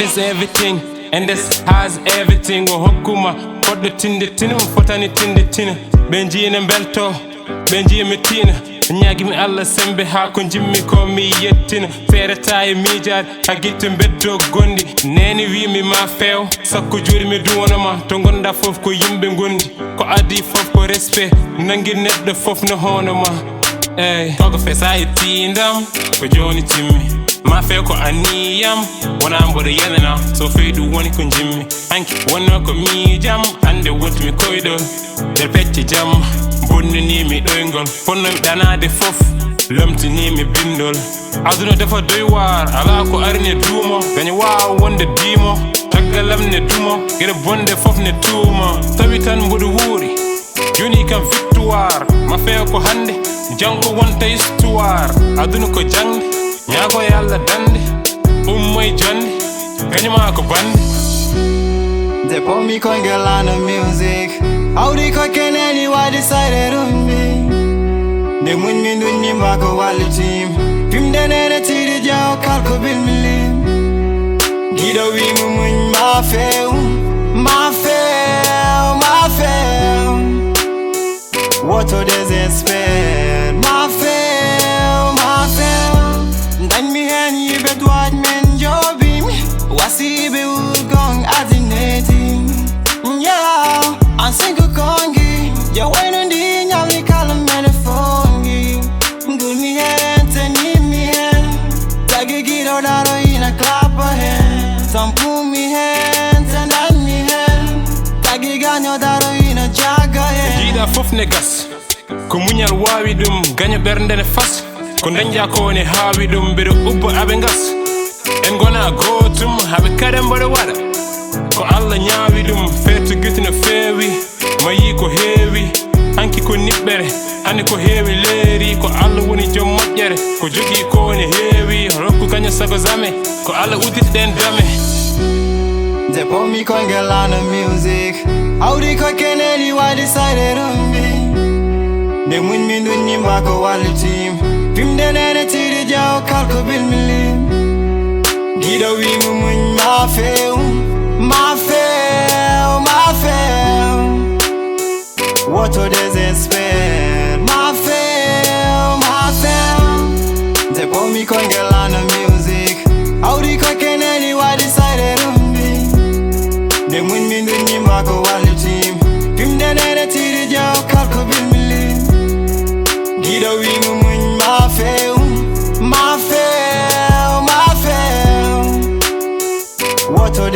is everything, and this has everything. O hokkuma poddo tinde tina, fotani tinde tina. Benji ene belto, benji e metina. Nyagimi Allah sembe ha ko jimmi ko mi yettina. Feerata e miijaade ha gitte beddo gondi. Neni wi mi ma feew sakko juri mi duwonoma. To gonda fof ko yimbe gondi, ko adi fof ko respect. Nangi neddo fof no hono ma. Ey togo fesa e tindam ko joni timmi. Ma feew ko aniyam wona mboɗo yenana. So feydu woni ko jimmi. Hanki wonno ko miijam hande wontimi koydol nder pecce jamma. Bonnanimi ɗoygol fonnomi ɗanade fof lomtinimi bindol. Aduna defa doy war ala ko arine duumo. Gaña wawa wonde diimo taggalam ne dumo. Gueɗe bonde fof ne tuuma. Tawi tan mboɗo wuuri joni kam victoire. Ma feew ko hande jango wonta histoire. Aduna ko jangde ñaago e Allah dande. Ummoye jonde gañuma ko bande. They put me girl on the music. How they cooking anyway decided on me. They win me doing me back a wally team. Pim den ene tiri jao kalko bil milim. Gida wi mun ma feu, ma feu, ma feu. What to desespero, ma feu, ma feu. Dan mi hen yi bedwaj men jobim. Wasi be ugong adinating. Yeah, I'm single kongi. Ya wenu ndi nyami kala mene fongi. Ngul mi hen, teni mi hen. Tagi gido daro ina klapa hen. Tampu mi hen, tenan mi hen. Tagi ganyo daro ina jaga hen. Jida fof ne gas ko muñal wawi ɗum. Gaña ɓernde ne fas ko dañƴa ko ne haawi ɗum. Mbeɗo ubba aɓe gas en gona gootum haɓe kadi mboɗo waɗa ko Allah ñaawi ɗum. Feeto giti no feewi ma yi ko heewi. Hanki ko niɓɓere hande ko heewi leeri. Ko Allah woni joom moƴƴere ko jogii ko ne heewi. Rokku kaña sago zame ko Allah udditiɗen dame. They put me girl on the music. How they cooking anyway decided on me. They win me doing me back a wally team. Pim den ene tiri jao kalko bil milim. Gida wi mun ma feu, ma feu, ma feu. What to desespero, ma feu, ma feu. They put me girl on the music. How they cooking anyway decided on me. They win me doing me back a wally team. Pim den ene tiri jao kalko bil milim. Gida wi mun ma feu, ma feu, ma feu. What to